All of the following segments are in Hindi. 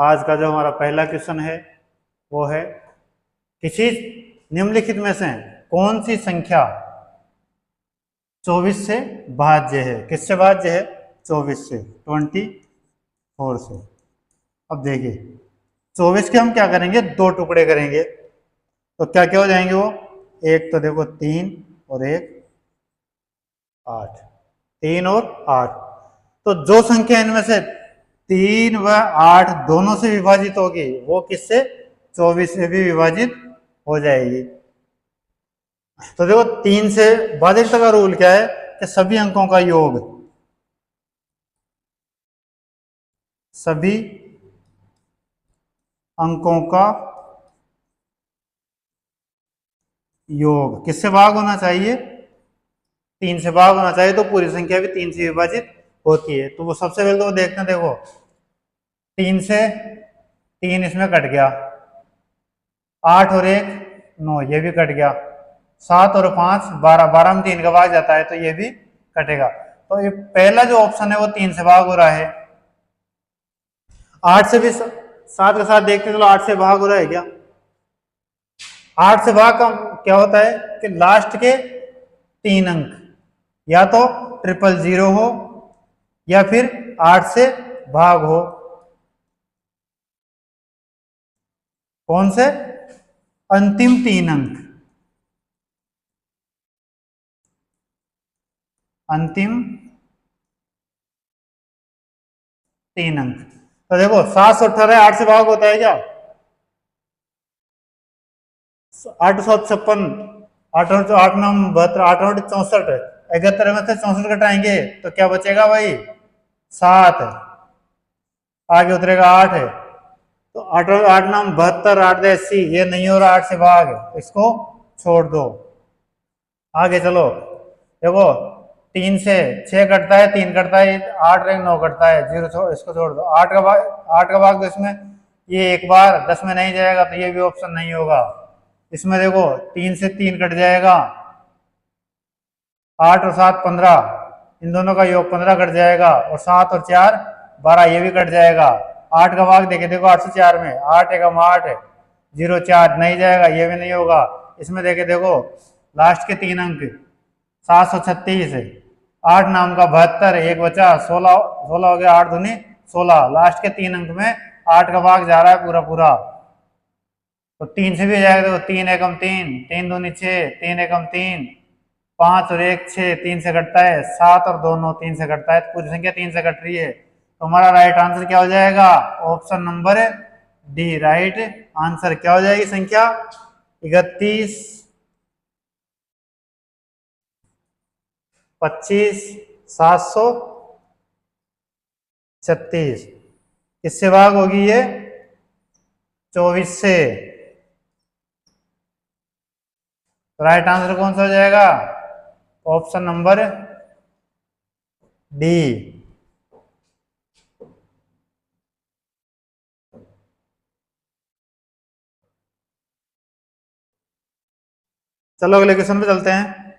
आज का जो हमारा पहला क्वेश्चन है वो है, किसी निम्नलिखित में से कौन सी संख्या 24 से भाज्य है? किससे भाज्य है? 24 से, 24 से। अब देखिए 24 के हम क्या करेंगे, दो टुकड़े करेंगे, तो क्या क्या हो जाएंगे वो? एक तो देखो 3 और एक 8, 3 और 8। तो जो संख्या इनमें से 3 व 8 दोनों से विभाजित होगी वो किससे? 24 से भी विभाजित हो जाएगी। तो देखो 3 से भाज्यता का रूल क्या है कि सभी अंकों का योग, सभी अंकों का योग किससे भाग होना चाहिए? 3 से भाग होना चाहिए। तो पूरी संख्या भी 3 से विभाजित होती है। तो वो सबसे पहले तो देखते हैं, देखो 3 से 3 इसमें कट गया, 8 और 1 9 ये भी कट गया, 7 और 5 12, 12 में 3 का भाग जाता है तो ये भी कटेगा। तो ये पहला जो ऑप्शन है वो 3 से भाग हो रहा है। 8 से भी 7 के साथ देखते हैं, चलो 8 से भाग हो रहा है क्या? 8 से भाग का क्या होता है कि लास्ट के 3 अंक या तो 000 हो या फिर 8 से भाग हो। कौन से? अंतिम 3 अंक, अंतिम 3 अंक। तो देखो 718 8 से भाग होता है क्या? 856, 8 8 9 72, 8 8 64, 71 में से 64 घटाएंगे तो क्या बचेगा भाई? 7। आगे उतरेगा 8 है, तो 8 8 9 72, 8 80, ये नहीं हो रहा 8 से भाग, इसको छोड़ दो। आगे चलो, देखो 3 से 6 कटता है, 3 कटता है, 8 9 कटता है, 0 इसको छोड़ दो। 8 का भाग तो इसमें ये एक बार 10 में नहीं जाएगा तो ये भी ऑप्शन नहीं होगा। इसमें देखो 3 से 3 कट जाएगा, 8 और 7 15, इन दोनों का योग 15 कट जाएगा, और 7 और 4 12 ये भी कट जाएगा। 8 का भाग देखे, देखो 8 से 4 में 8 एकम 8 है, 0 4 नहीं जाएगा, ये भी नहीं होगा। इसमें देखे देखो लास्ट के 3 अंक 736 है, 8 नाम का 72, एक बचा 16, 16 हो गया, 8 दूनी 16, लास्ट के 3 अंक में 8 का भाग जा रहा है पूरा पूरा। तो 3 से भी जाएगा, देखो 3 एकम 3, 3 दूनी 6, 3 एकम 3, 5 और 1 6, 3 से कटता है, 7 और 2 9 3 से कटता है, तो पूरी संख्या 3 से कट रही है। तो हमारा राइट आंसर क्या हो जाएगा? Option number D right answer. क्या हो जाएगी संख्या? 31 25 736। किससे भाग होगी ये? 24 से। राइट आंसर कौन सा हो जाएगा? Option number D. चलो अगले क्वेश्चन पे चलते हैं।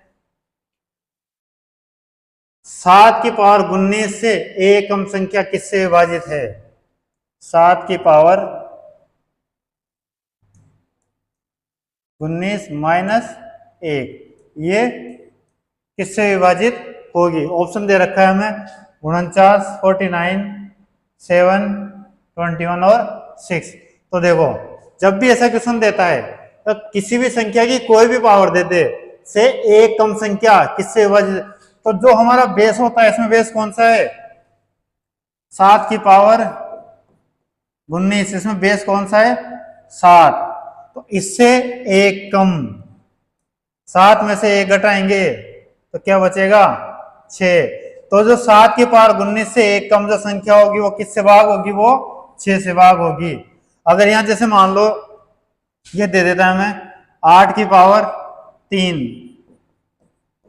7 की पावर 19 से एकम संख्या किससे विभाजित है? 7 की पावर 19 माइनस 1 ये किससे विभाजित होगी? ऑप्शन दे रखा है हमें 49 49 7 21 और 6। तो देखो जब भी ऐसा क्वेश्चन देता है तो किसी भी संख्या की कोई भी पावर दे दे से एक कम संख्या किससे विभाजित, तो जो हमारा बेस होता है इसमें बेस कौन सा है? 7 की पावर 19, इसमें बेस कौन सा है? 7। तो इससे एक कम, 7 में से 1 घटाएंगे तो क्या बचेगा? 6। तो जो 7 की पावर 19 से एक कम जो संख्या होगी वो किससे भाग होगी? वो 6 से भाग होगी। अगर यहां जैसे मान लो ये दे देता है हमें 8 की पावर 3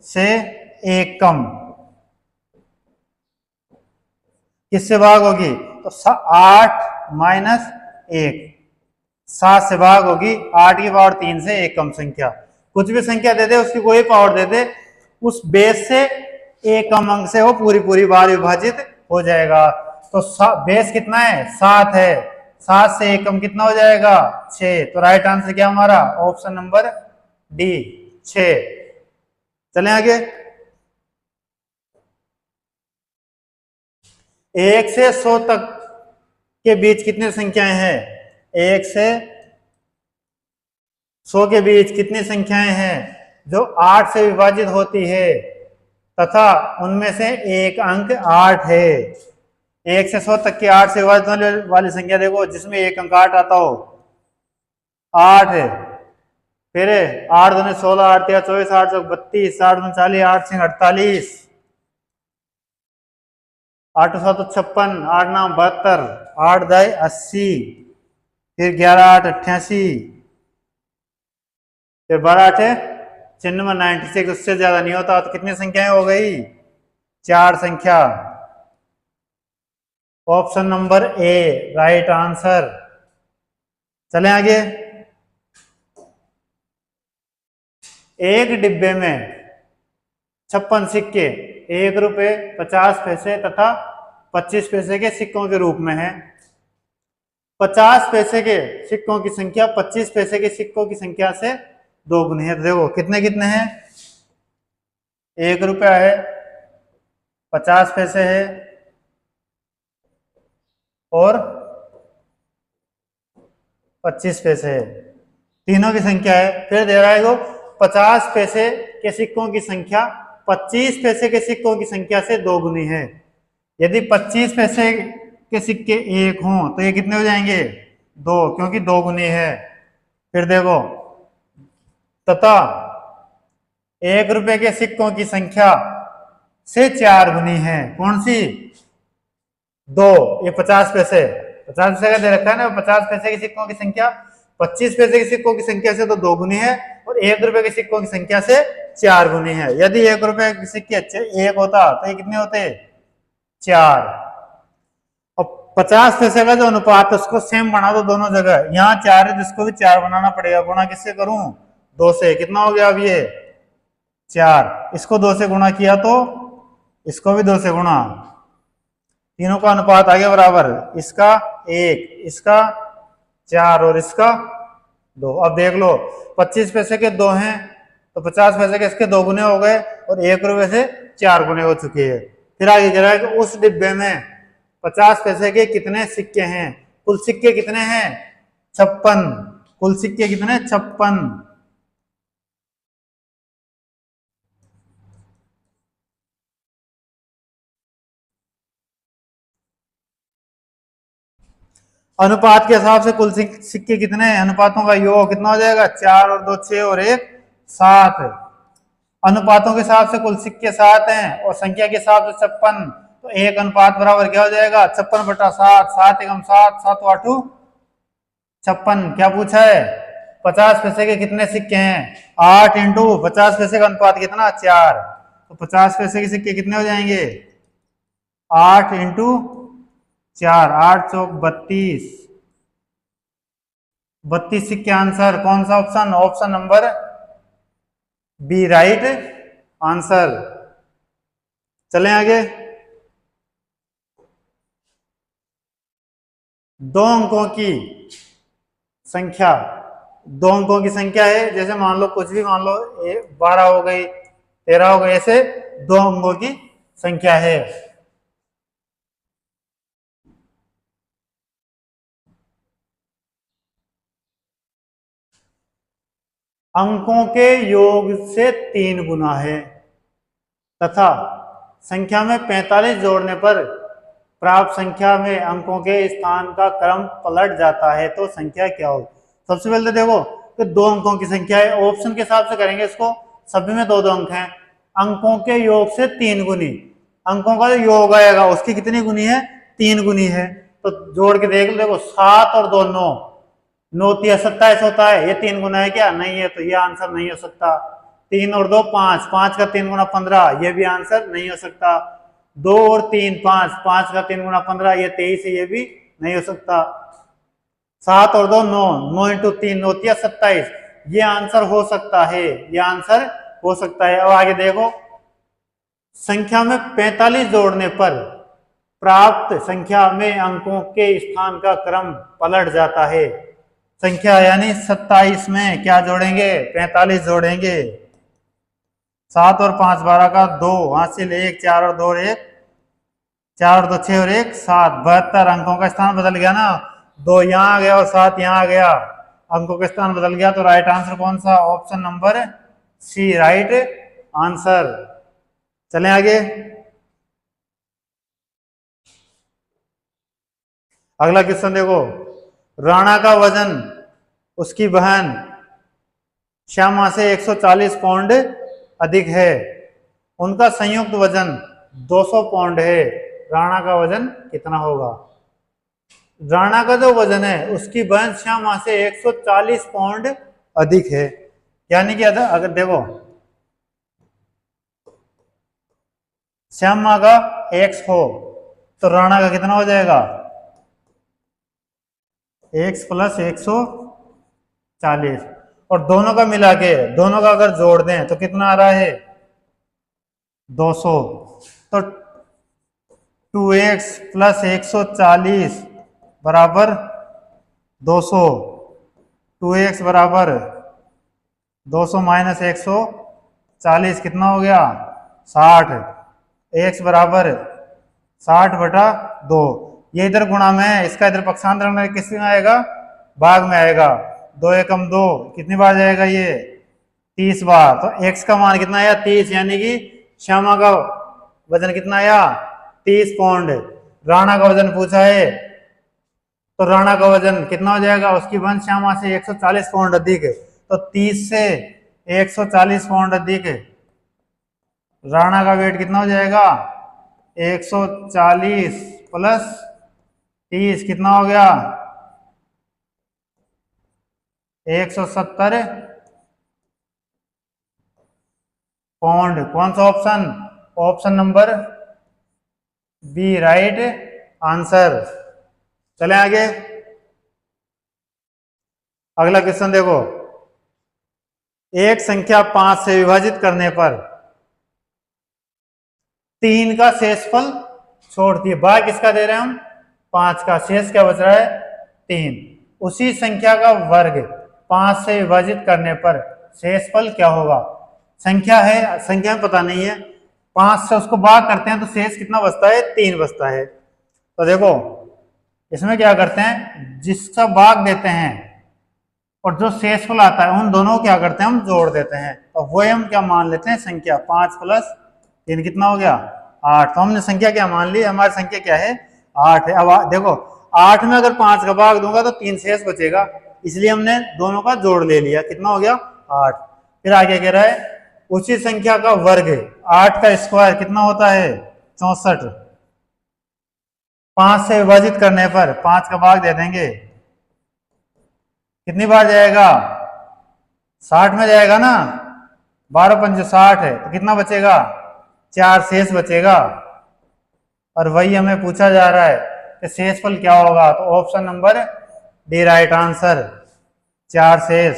से एक कम, किससे भाग होगी? तो 8 माइनस 1 7 से भाग होगी। 8 की पावर 3 से एक कम संख्या, कुछ भी संख्या दे दे उसकी कोई पावर दे दे, उस बेस से एक कम अंक से वो पूरी पूरी बार विभाजित हो जाएगा। तो बेस कितना है? 7 है, 7 से 1 कम कितना हो जाएगा 6। तो राइट आंसर क्या हमारा ऑप्शन नंबर डी 6। चलें आगे। 1 से 100 तक के बीच कितनी संख्याएं हैं? 1 से 100 के बीच कितनी संख्याएं हैं जो 8 से विभाजित होती है तथा उनमें से एक अंक 8 है? 1 से 100 तक की 8 से विभाजित होने वाली संख्या देखो जिसमें एक अंक 8 आता हो। 8 है, फिर 8 दूनी 16, 8 तिया 24, 8 चौक 32, 8 दूनी 40, 8 सिंह 48, 8 7 56, 8 9 72, 8 दाई 80, फिर 11 8 88, फिर 12 8 96, 96, उससे ज्यादा नहीं होता। तो कितनी संख्याएं हो गई? 4 संख्या। Option number A right answer. चलें आगे। एक डिब्बे में 56 सिक्के 1 रुपए 50 पैसे तथा 25 पैसे के सिक्कों के रूप में है। 50 पैसे के सिक्कों की संख्या 25 पैसे के सिक्कों की संख्या से 2 गुनी है। तो देखो कितने कितने हैं? 1 रुपया है, 50 पैसे है और 25 पैसे है। तीनों की संख्या है। फिर दे रहा है वो 50 पैसे के सिक्कों की संख्या 25 पैसे के सिक्कों की संख्या से 2 गुनी है। यदि 25 पैसे के सिक्के 1 हों तो ये कितने हो जाएंगे? 2, क्योंकि 2 गुनी है। फिर देखो तथा 1 रुपए के सिक्कों की संख्या से 4 गुनी है। कौन सी? 2। ये 50 पैसे का दे रखा है ना। 50 पैसे के सिक्कों की संख्या 25 पैसे के सिक्कों की संख्या से तो 2 गुनी है और 1 रुपए के सिक्कों की संख्या से 4 गुनी है। यदि 1 रुपए के सिक्के 1 होता तो ये कितने होते? 4। और 50 पैसे का जो अनुपात है उसको सेम बना दो दोनों जगह। यहाँ 4 है जिसको भी 4 बनाना पड़ेगा। गुणा किससे करूं? 2 से। कितना हो गया अब ये? 4। इसको 2 से गुणा किया तो इसको भी 2 से गुणा। तीनों का अनुपात आ गया बराबर। इसका 1, इसका 4 और इसका 2। अब देख लो 25 पैसे के 2 हैं तो 50 पैसे के इसके 2 गुने हो गए और 1 रुपए से 4 गुने हो चुके हैं। फिर आगे कह रहा है कि उस डिब्बे में 50 पैसे के कितने सिक्के हैं? कुल सिक्के कितने हैं? 56। कुल सिक्के कितने? 56। अनुपात के हिसाब से कुल सिक्के कितने हैं? अनुपातों का योग कितना हो जाएगा? 4 और 2 6 और 1 7। अनुपातों के हिसाब से कुल सिक्के 7 हैं और संख्या के हिसाब से 56। तो 1 अनुपात बराबर क्या हो जाएगा? 56 बटा 7। 7 एकम 7, 7 8 56। क्या पूछा है? 50 पैसे के कितने सिक्के हैं? 8 इंटू 50 पैसे का अनुपात कितना? 4। तो 50 पैसे के सिक्के कितने हो जाएंगे? 8 इंटू 4, 8 चौक 32। 32 सिक्के आंसर। कौन सा option? Option number B right answer. चलें आगे। 2 अंकों की संख्या 2 अंकों की संख्या है। जैसे मान लो कुछ भी मान लो 12 हो गई, 13 हो गई, ऐसे 2 अंकों की संख्या है। अंकों के योग से 3 गुना है तथा संख्या में 45 जोड़ने पर प्राप्त संख्या में अंकों के स्थान का क्रम पलट जाता है तो संख्या क्या होगी? सबसे पहले देखो कि 2 अंकों की संख्या है। ऑप्शन के हिसाब से करेंगे इसको। सभी में 2-2 अंक हैं। अंकों के योग से 3 गुनी। अंकों का जो योग आएगा उसकी कितनी गुनी है? 3 गुनी है। तो जोड़ के देख लो। देखो 7 और 2 9, 9 तिया 27 होता है। ये 3 गुना है क्या? नहीं है। तो ये आंसर नहीं हो सकता। 3 और 2 5, 5 का 3 गुना 15, ये भी आंसर नहीं हो सकता। 2 और 3 5, 5 का 3 गुना 15, ये 23 है, ये भी नहीं हो सकता। 7 और 2 9, 9 इंटू 3 9 तिया 27, ये आंसर हो सकता है। ये आंसर हो सकता है। अब आगे देखो संख्या में 45 जोड़ने पर प्राप्त संख्या में अंकों के स्थान का क्रम पलट जाता है। संख्या यानी 27 में क्या जोड़ेंगे, 45 जोड़ेंगे। 7 और 5 12 का 2, हासिल 1, 4 और 2 और 1, 4 और 2 6 और 1 7, 72 अंकों का स्थान बदल गया ना, 2 यहाँ आ गया और 7 यहाँ आ गया, अंकों का स्थान बदल गया। तो राइट आंसर कौन सा, option number C right answer. चलें आगे। अगला क्वेश्चन देखो, राणा का वजन उसकी बहन श्यामा से 140 पाउंड अधिक है, उनका संयुक्त वजन 200 पाउंड है, राणा का वजन कितना होगा। राणा का जो वजन है उसकी बहन श्यामा से 140 पाउंड अधिक है, यानी कि अगर देखो श्यामा का x हो तो राणा का कितना हो जाएगा, x प्लस 140, और दोनों का मिला के दोनों का अगर जोड़ दें तो कितना आ रहा है 200। तो 2x प्लस 140 बराबर 200, 2x बराबर 200 माइनस 140 कितना हो गया 60, x बराबर 60 बटा 2। ये इधर गुणा में है, इसका इधर पक्षांतर में किस में आएगा, भाग में आएगा। 2 एकम 2 कितनी बार जाएगा ये 30 बार। तो x का मान कितना आया 30, यानी कि श्यामा का वजन कितना आया 30 पाउंड। राणा का वजन पूछा है तो राणा का वजन कितना हो जाएगा, उसकी बहन श्यामा से 140 पाउंड अधिक, तो 30 से 140 पाउंड अधिक राणा का वेट कितना हो जाएगा 140 प्लस 30 कितना हो गया 170 पाउंड। कौन सा option, option number B right answer. चलें आगे। अगला क्वेश्चन देखो, एक संख्या 5 से विभाजित करने पर 3 का शेषफल छोड़ दिए, भाग किसका दे रहे हैं हम 5 का, शेष क्या बच रहा है 3। उसी संख्या का वर्ग 5 से विभाजित करने पर शेषफल क्या होगा। संख्या है, संख्या में पता नहीं है, 5 से उसको भाग करते हैं तो शेष कितना बचता है 3 बचता है। तो देखो इसमें क्या करते हैं, जिसका भाग देते हैं और जो शेषफल आता है उन दोनों को क्या करते हैं हम जोड़ देते हैं, तो वो हम क्या मान लेते हैं संख्या 5 प्लस 3 कितना हो गया 8। तो हमने संख्या क्या मान ली, हमारी संख्या क्या है 8 है। अब देखो 8 में अगर 5 का भाग दूंगा तो 3 शेष बचेगा, इसलिए हमने दोनों का जोड़ ले लिया, कितना हो गया 8। फिर आगे कह रहा है उसी संख्या का वर्ग 8 का स्क्वायर कितना होता है 64। 5 से विभाजित करने पर 5 का भाग दे देंगे, कितनी बार जाएगा 60 में जाएगा ना, 12 पंजे 60 है, तो कितना बचेगा 4 शेष बचेगा। और वही हमें पूछा जा रहा है कि शेषफल क्या होगा, तो option number D right answer 4 शेष।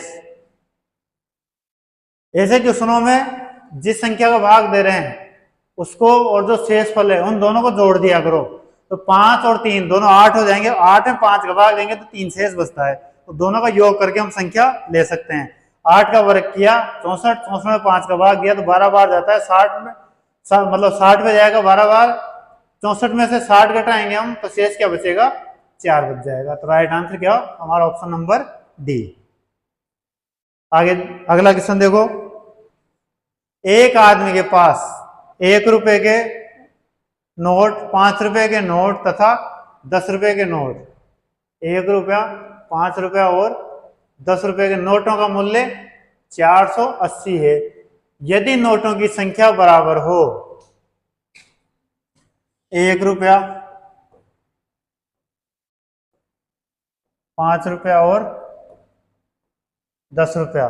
ऐसे क्वेश्चनों में जिस संख्या का भाग दे रहे हैं उसको और जो शेषफल है उन दोनों को जोड़ दिया करो, तो 5 और 3 दोनों 8 हो जाएंगे, 8 में 5 का भाग देंगे तो 3 शेष बचता है, तो दोनों का योग करके हम संख्या ले सकते हैं। 8 का वर्ग किया 64, 64 में 5 का भाग दिया तो 12 बार जाता है, 60 में मतलब 60 में जाएगा 12 बार, 64 में से 60 घटाएंगे हम तो शेष क्या बचेगा 4 बच जाएगा। तो राइट आंसर क्या हमारा ऑप्शन नंबर डी। आगे अगला क्वेश्चन देखो, एक आदमी के पास 1 रुपए के नोट, 5 रुपए के नोट तथा 10 रुपए के नोट, 1 रुपया 5 रुपया और 10 रुपए के नोटों का मूल्य 480 है। यदि नोटों की संख्या बराबर हो 1 रुपया 5 रुपया और 10 रुपया,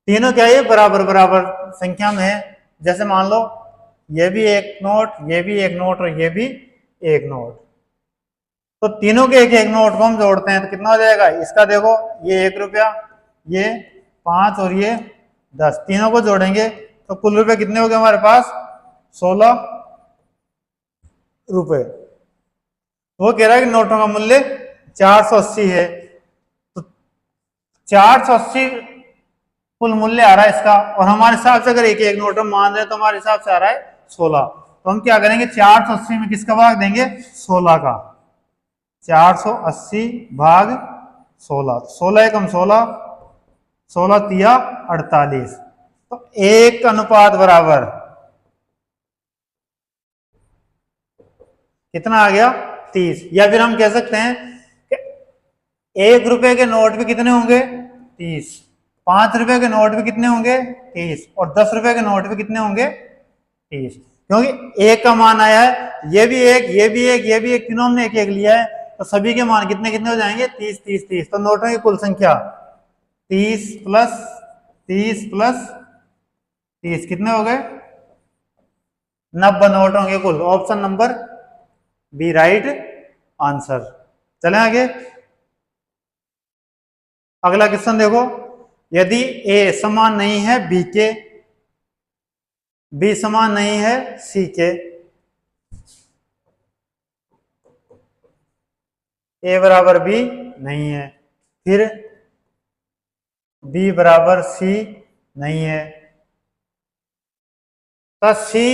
तीनों क्या है बराबर बराबर संख्या में है। जैसे मान लो ये भी एक नोट, ये भी एक नोट और ये भी एक नोट, तो तीनों के एक एक नोट को हम जोड़ते हैं तो कितना हो जाएगा, इसका देखो ये 1 रुपया, ये 5 और ये 10, तीनों को जोड़ेंगे तो कुल रुपए कितने हो गए हमारे पास 16 रुपए। वो कह रहा है कि नोटों का मूल्य 480 है, तो 480 कुल मूल्य आ रहा है इसका, और हमारे हिसाब से अगर एक एक नोट हम मान रहे हैं तो हमारे हिसाब से आ रहा है 16। तो हम क्या करेंगे, 480 में किसका भाग देंगे, 16 का। 480 भाग 16, 16 एकम 16, 16 तिया 48, तो 1 अनुपात बराबर कितना आ गया, 30। या फिर हम कह सकते हैं कि 1 रुपए के नोट भी कितने होंगे, 30, 5 रुपए के नोट भी कितने होंगे, 30, और 10 रुपए के नोट भी कितने होंगे, 30। क्योंकि एक का मान आया है, ये भी एक, ये भी एक, ये भी एक, तीनों हमने एक एक लिया है, तो सभी के मान कितने कितने हो जाएंगे, 30 30 30। तो नोटों की कुल संख्या 30 प्लस 30 प्लस 30 कितने हो गए, 90 नोटों के कुल। Option number B right answer. चलें आगे, अगला क्वेश्चन देखो, यदि ए समान नहीं है बी के, बी समान नहीं है सी के, ए बराबर बी नहीं है, फिर बी बराबर सी नहीं है, तो सी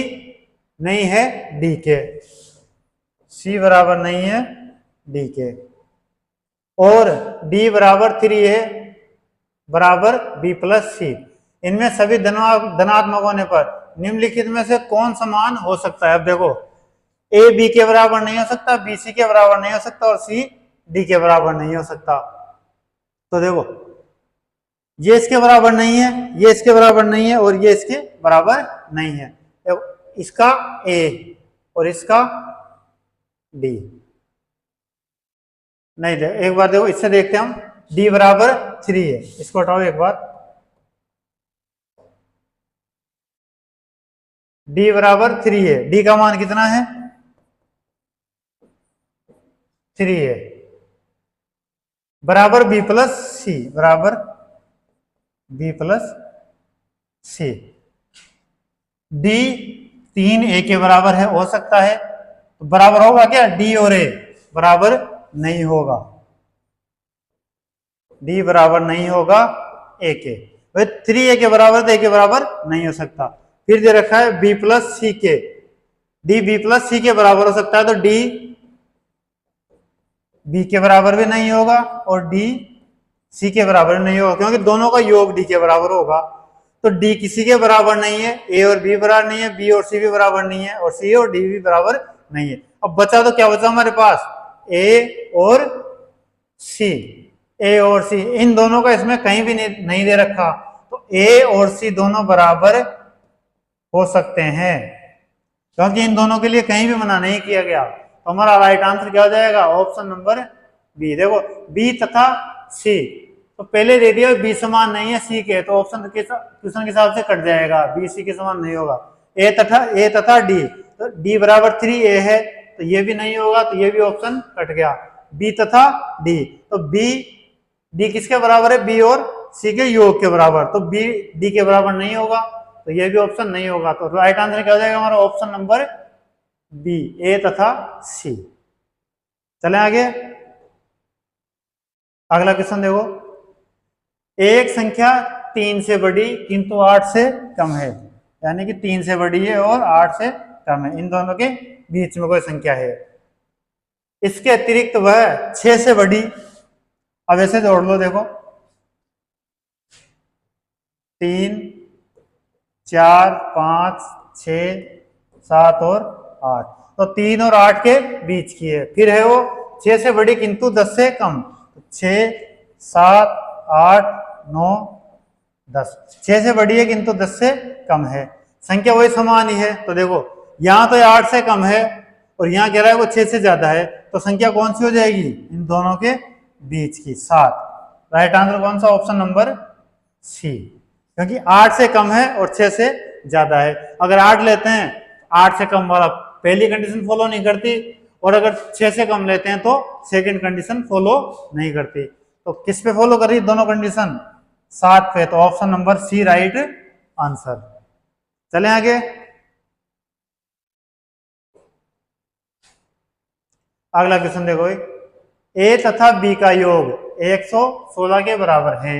नहीं है डी के, सी बराबर नहीं है डी के, और डी बराबर 3 है बराबर बी प्लस सी। इनमें सभी धनात्मक होने पर निम्नलिखित में से कौन समान हो सकता है। अब देखो, ए बी के बराबर नहीं हो सकता, बी सी के बराबर नहीं हो सकता, और सी डी के बराबर नहीं हो सकता। तो देखो, ये इसके बराबर नहीं है, ये इसके बराबर नहीं है, और ये इसके बराबर नहीं है। देखो, इसका ए और इसका डी नहीं, एक बार देखो इससे देखते हैं हम, डी बराबर 3 है, इसको हटाओ एक बार, डी बराबर 3 है, डी का मान कितना है, 3 है, बराबर बी प्लस सी, बराबर बी प्लस सी। डी 3 ए के बराबर है, हो सकता है, तो बराबर होगा क्या, डी और ए बराबर नहीं होगा, डी बराबर नहीं होगा ए के। 3 ए के बराबर तो ए के बराबर नहीं हो सकता। फिर दे रखा है बी प्लस सी के, डी बी प्लस सी के बराबर हो सकता है, तो डी बी के बराबर भी नहीं होगा, और डी सी के बराबर नहीं होगा, क्योंकि दोनों का योग डी के बराबर होगा। तो डी किसी के बराबर नहीं है, ए और बी बराबर नहीं है, बी और सी भी बराबर नहीं है, और सी और डी भी बराबर नहीं है। अब बचा तो क्या बचा हमारे पास, ए और सी, ए और सी, इन दोनों का इसमें कहीं भी नहीं दे रखा, तो ए और सी दोनों बराबर हो सकते हैं, क्योंकि इन दोनों के लिए कहीं भी मना नहीं किया गया। तो हमारा राइट आंसर क्या हो जाएगा, ऑप्शन नंबर बी। देखो, बी तथा सी, तो पहले दे दिया बी समान नहीं है सी के, तो ऑप्शन क्वेश्चन के हिसाब से कट जाएगा, बी सी के समान नहीं होगा। ए तथा डी, तो डी बराबर 3 ए है, तो ये भी नहीं होगा, तो ये भी ऑप्शन कट गया। बी तथा डी, तो बी डी किसके बराबर है, बी और सी के योग के बराबर, तो बी डी के बराबर नहीं होगा, तो ये भी ऑप्शन नहीं होगा। तो राइट आंसर क्या हो जाएगा हमारा, ऑप्शन नंबर बी, ए तथा सी। चलें आगे, अगला क्वेश्चन देखो, एक संख्या 3 से बड़ी किंतु 8 से कम है, यानी कि 3 से बड़ी है और 8 से कम है, इन दोनों के बीच में कोई संख्या है, इसके अतिरिक्त वह 6 से बड़ी, अब ऐसे जोड़ लो, देखो 3 4 5 6 7 और 8, तो 3 और 8 के बीच की है। फिर है वो 6 से बड़ी किंतु 10 से कम, 6 7 8 9 10, 6 से बड़ी है किंतु 10 से कम है, संख्या वही समान ही है। तो देखो, यहाँ तो 8 से कम है और यहाँ कह रहा है वो 6 से ज्यादा है, तो संख्या कौन सी हो जाएगी, इन दोनों के बीच की, 7। राइट आंसर कौन सा, ऑप्शन नंबर सी, क्योंकि 8 से कम है और 6 से ज्यादा है। अगर 8 लेते हैं, 8 से कम वाला पहली कंडीशन फॉलो नहीं करती, और अगर 6 से कम लेते हैं तो सेकंड कंडीशन फॉलो नहीं करती। तो किस पे फॉलो कर रही है दोनों कंडीशन, 7 पे, तो option number C right answer. चलें आगे, अगला क्वेश्चन देखो, ए तथा बी का योग 116 के बराबर है।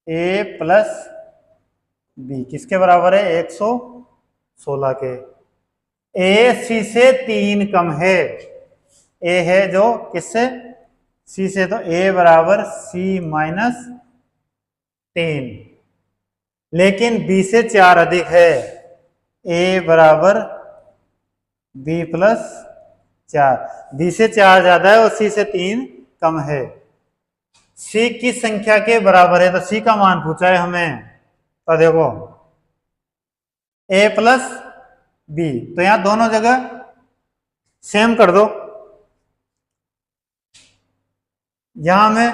ए प्लस बी किसके बराबर है? 116 के। ए सी से 3 कम है। ए है जो किससे? सी से, तो ए बराबर सी माइनस 3, लेकिन बी से 4 अधिक है। ए बराबर बी प्लस 4, बी से 4 ज्यादा है और सी से 3 कम है। सी किस संख्या के बराबर है? तो सी का मान पूछा है हमें। तो देखो ए प्लस बी, तो यहां दोनों जगह सेम कर दो। यहां मैं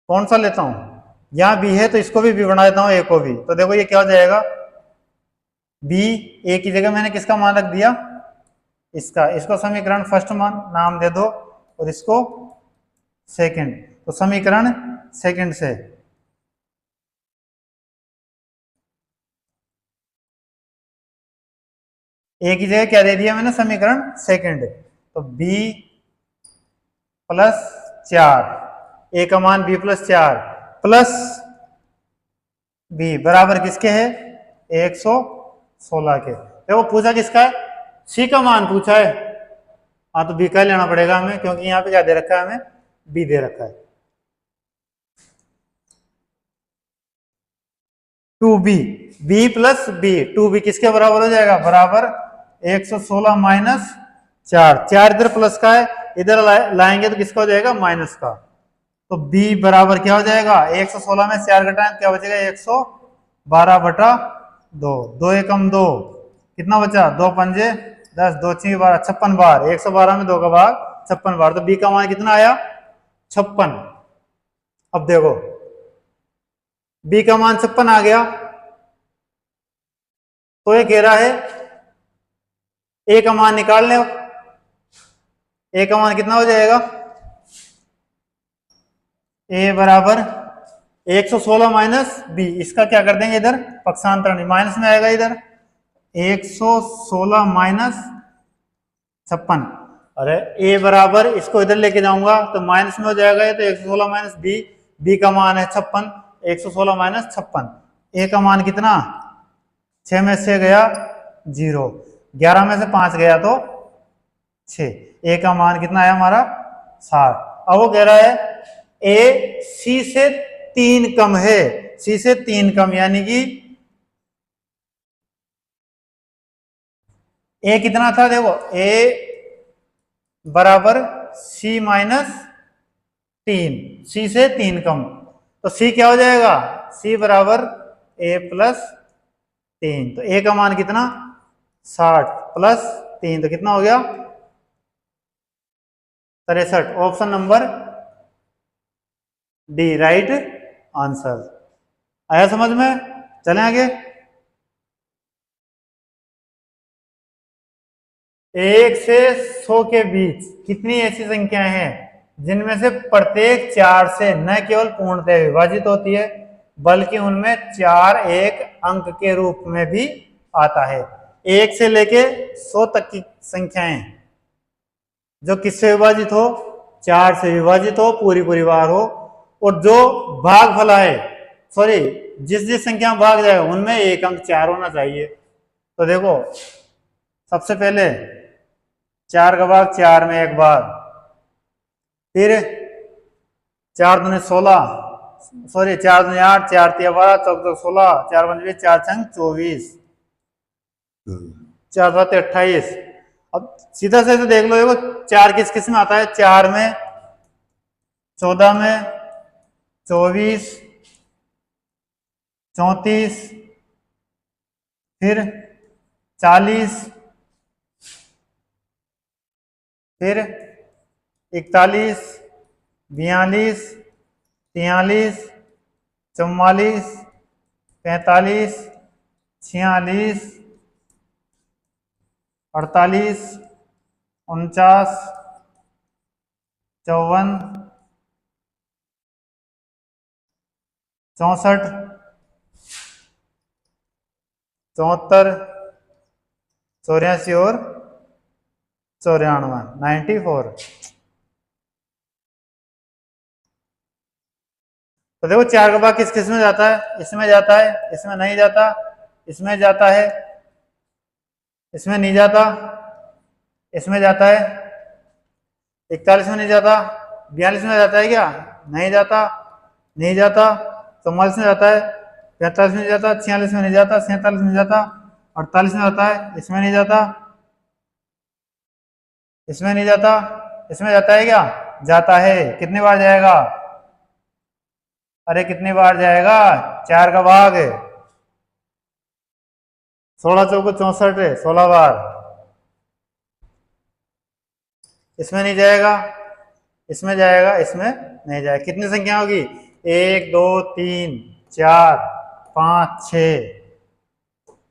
कौन सा लेता हूं? यहां बी है तो इसको भी बी बना देता हूं, ए को भी। तो देखो ये क्या हो जाएगा? बी, ए की जगह मैंने किसका मान रख दिया? इसका। इसको समीकरण फर्स्ट मान नाम दे दो और इसको सेकंड। तो समीकरण सेकंड से ए की जगह क्या दे दिया मैंने? समीकरण सेकंड। तो बी प्लस 4, ए का मान बी प्लस 4 प्लस बी बराबर किसके है? 116 के। देखो पूछा किसका है? सी का मान पूछा है। हाँ तो बी का लेना पड़ेगा हमें, क्योंकि यहाँ पे क्या दे रखा है? हमें बी दे रखा है। 2b, B plus B, 2b किसके बराबर हो जाएगा? बराबर 116 माइनस 4। 4 इधर प्लस का है, इधर लाएंगे तो किसका हो जाएगा? माइनस का। तो b बराबर क्या हो जाएगा? 116 में 4 घटाएं क्या बचेगा? 112 बटा 2। 2 एकम 2, कितना बचा? 2 पंजे 10, 2 6 12, 56 बार। 112 में 2 का भाग 56 बार। तो b का मान कितना आया? 56। अब देखो b का मान 56 आ गया, तो ये कह रहा है a का मान निकाल ले। a का मान कितना हो जाएगा? a बराबर 116 माइनस बी, इसका क्या कर देंगे? इधर पक्षांतरण, माइनस में आएगा इधर। 116 माइनस 56, अरे a बराबर, इसको इधर लेके जाऊंगा तो माइनस में हो जाएगा ये। तो 116 माइनस बी, बी का मान है 56, 116 माइनस 56। a का मान कितना? 6 में से गया 0, 11 में से 5 गया तो 6। a का मान कितना आया हमारा? 7। अब वो कह रहा है ए सी से 3 कम है। सी से 3 कम यानी कि ए कितना था? देखो ए बराबर सी माइनस 3, सी से 3 कम। तो सी क्या हो जाएगा? सी बराबर ए प्लस 3। तो ए का मान कितना? 60 प्लस 3, तो कितना हो गया? 63। Option number D right answer. आया समझ में? चलें आगे। 1 से 100 के बीच कितनी ऐसी संख्याएं हैं जिनमें से प्रत्येक 4 से न केवल पूर्णतः विभाजित होती है, बल्कि उनमें 4 एक अंक के रूप में भी आता है? 1 से लेके 100 तक की संख्याएं जो किससे विभाजित हो? 4 से विभाजित हो, पूरी परिवार हो, और जो भागफल है, सॉरी जिस जिस संख्या में भाग जाएगा उनमें एक अंक 4 होना चाहिए। तो देखो सबसे पहले 4 का भाग 4 में एक बार, फिर 4 दूनी 16, सॉरी 4 दूनी 8, 4 तिया 12, 4 16, 4 पंजे 20, 4 छंग 24, 4 सात 28। अब सीधा से देख लो, देखो 4 किस किस में आता है? 4 में, 14 में, 24, 34, फिर 40, फिर 41, 42, 43, 44, 45, 46, 48, 49, 54, 64, 74, 84 और 94, 94। तो देखो 4 का भाग किस किस में जाता है, इसमें जाता है, इसमें नहीं जाता, इसमें जाता है, इसमें नहीं जाता, इसमें जाता है, 41 में नहीं जाता, 42 में जाता है क्या, नहीं जाता, नहीं जाता, 44 में जाता है, 45 में नहीं जाता, 46 में नहीं जाता, 47 में जाता, 48 में जाता है, इसमें नहीं जाता, इसमें नहीं जाता, इसमें जाता है क्या, जाता है। कितनी बार जाएगा, अरे कितनी बार जाएगा, 4 का भाग, 16 चौको 64 है, 16 बार। इसमें नहीं जाएगा, इसमें जाएगा, इसमें नहीं जाएगा। कितनी संख्या होगी, 1 2 3 4 5 6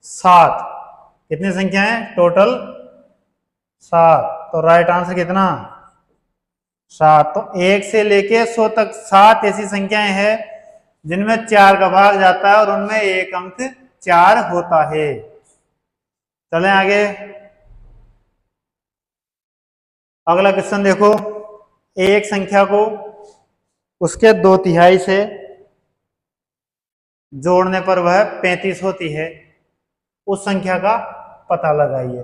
7, कितनी संख्या है टोटल, 7। तो राइट आंसर कितना, 7। तो 1 से लेके 100 तक 7 ऐसी संख्याएं हैं जिनमें 4 का भाग जाता है और उनमें एक अंक 4 होता है। चलें आगे, अगला क्वेश्चन देखो। एक संख्या को उसके 2/3 से जोड़ने पर वह 35 होती है, उस संख्या का पता लगाइए।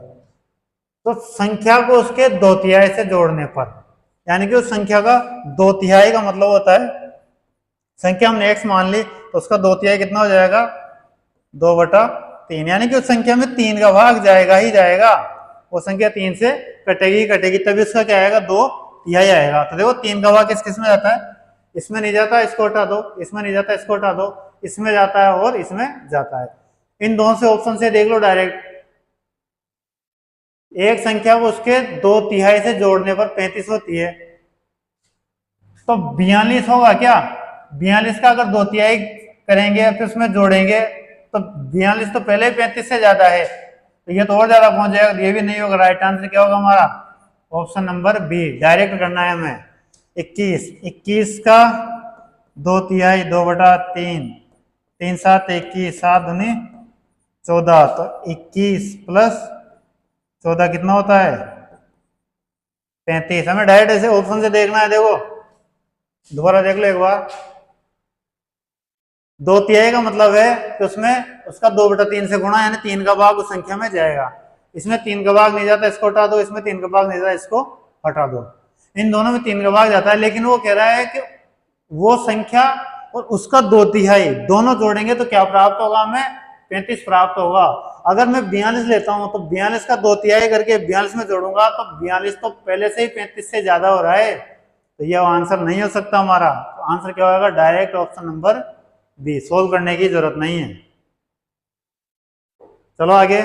तो संख्या को उसके 2/3 से जोड़ने पर, यानी कि उस संख्या का 2/3 का मतलब होता है, संख्या हमने x मान ली तो उसका 2/3 कितना हो जाएगा, 2/3, यानी कि उस संख्या में 3 का भाग जाएगा ही जाएगा। वो संख्या 3 से कटेगी कटेगी, तभी उसका क्या आएगा, 2/3 आएगा। तो देखो 3 का भाग किस किस में जाता है, इसमें नहीं जाता, इसको हटा दो, इसमें नहीं जाता, इसको हटा दो, इसमें जाता है और इसमें जाता है। इन दोनों से ऑप्शन से देख लो डायरेक्ट, एक संख्या को उसके 2/3 से जोड़ने पर 35 होती है, तो 42 होगा क्या, 42 का अगर 2/3 करेंगे फिर उसमें जोड़ेंगे तो 42 तो पहले ही 35 से ज्यादा है, तो ये तो और ज्यादा पहुंच जाएगा, ये भी नहीं होगा। राइट आंसर क्या होगा हमारा, ऑप्शन नंबर बी, डायरेक्ट करना है हमें। 21 का 2/3, 2/3, 3 7 21, 7 दूनी 14, तो 21 प्लस 14 कितना होता है, 35। हमें डायरेक्ट ऐसे ऑप्शन से देखना है, देखो दोबारा देख लो एक बार। 2/3 का मतलब है कि उसमें उसका 2/3 से गुणा, यानी 3 का भाग उस संख्या में जाएगा। इसमें 3 का भाग नहीं जाता, इसको हटा दो, इसमें 3 का भाग नहीं जाता, इसको हटा दो। इन दोनों में 3 का भाग जाता है, लेकिन वो कह रहा है कि वो संख्या और उसका 2/3 दोनों जोड़ेंगे तो क्या प्राप्त होगा, हमें 35 प्राप्त होगा। अगर मैं 42 लेता हूं तो 42 का 2/3 करके 42 में जोड़ूंगा तो 42 तो पहले से ही 35 से ज्यादा हो रहा है, तो यह आंसर नहीं हो सकता हमारा। तो आंसर क्या होगा, direct option number B, solve करने की जरूरत नहीं है। चलो आगे,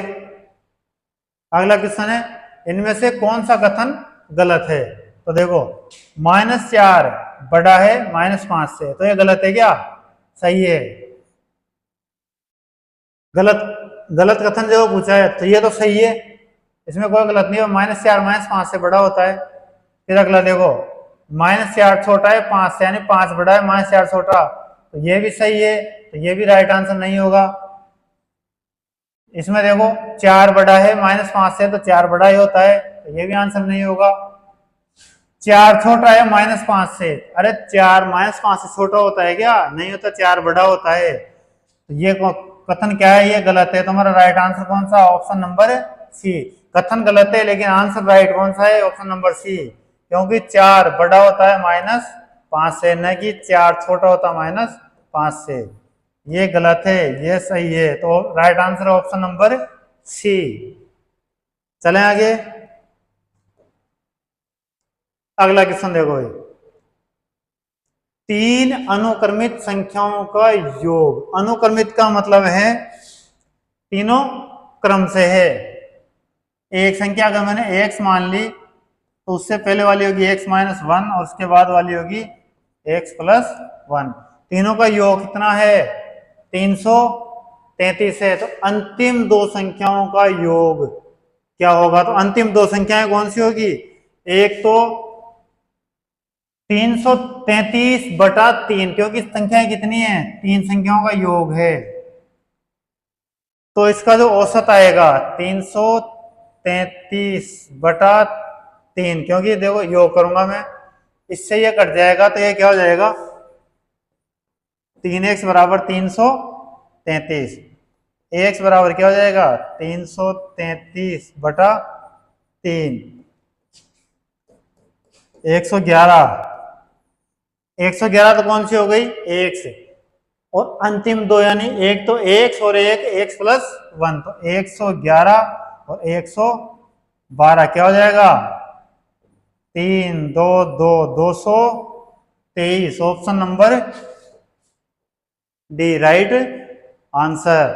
अगला क्वेश्चन है, इनमें से कौन सा कथन गलत है। तो देखो -4 बड़ा है -5 से, तो ये गलत है क्या, सही है। गलत कथन जो पूछा है तो ये तो सही है, इसमें कोई गलत नहीं है, -4 -5 से बड़ा होता है। फिर अगला देखो, -4 छोटा है 5 से, यानी 5 बड़ा है -4 छोटा, तो ये भी सही है, तो ये भी राइट आंसर नहीं होगा। इसमें देखो 4 बड़ा है -5 से, तो 4 बड़ा ही होता है, तो ये भी आंसर नहीं होगा। 4 छोटा है -5 से, अरे 4 -5 से छोटा होता है क्या, नहीं होता, 4 बड़ा होता है। तो ये कथन क्या है, ये गलत है। तुम्हारा राइट आंसर कौन सा, ऑप्शन नंबर सी। कथन गलत है लेकिन आंसर राइट कौन सा है, ऑप्शन नंबर सी, क्योंकि 4 बड़ा होता है -5 से, न कि 4 छोटा होता -5 से। ये गलत है, ये सही है, तो right answer option number C. चलें आगे, अगला क्वेश्चन देखो, 3 अनुक्रमित संख्याओं का योग। अनुक्रमित का मतलब है तीनों क्रम से है। एक संख्या अगर मैंने x मान ली तो उससे पहले वाली होगी x - 1 और उसके बाद वाली होगी x + 1। तीनों का योग कितना है, 333 है। तो अंतिम दो संख्याओं का योग क्या होगा, तो अंतिम दो संख्याएं कौन सी होगी, एक तो 333/3, क्योंकि संख्याएं कितनी है, 3 संख्याओं का योग है। तो इसका जो औसत आएगा 333/3, क्योंकि देखो योग करूंगा मैं, इससे ये कट जाएगा तो ये क्या हो जाएगा 3x बराबर 333, ax बराबर क्या हो जाएगा 333/3, 111 तो कौन सी हो गई x, और अंतिम दो यानी एक तो x और एक x प्लस 1, तो 111 और 112 क्या हो जाएगा 3 2 2 223, option number D right answer.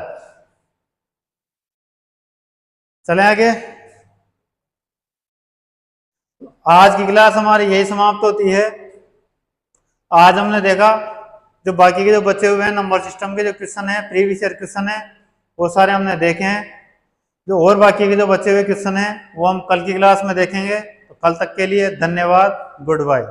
चले आगे। आज की क्लास हमारी यही समाप्त होती है। आज हमने देखा जो बाकी के जो बचे हुए हैं नंबर सिस्टम के जो क्वेश्चन है, प्रीवियस ईयर क्वेश्चन है, वो सारे हमने देखे हैं। जो और बाकी के जो बचे हुए क्वेश्चन हैं वो हम कल की क्लास में देखेंगे। तो कल तक के लिए धन्यवाद, गुड बाय।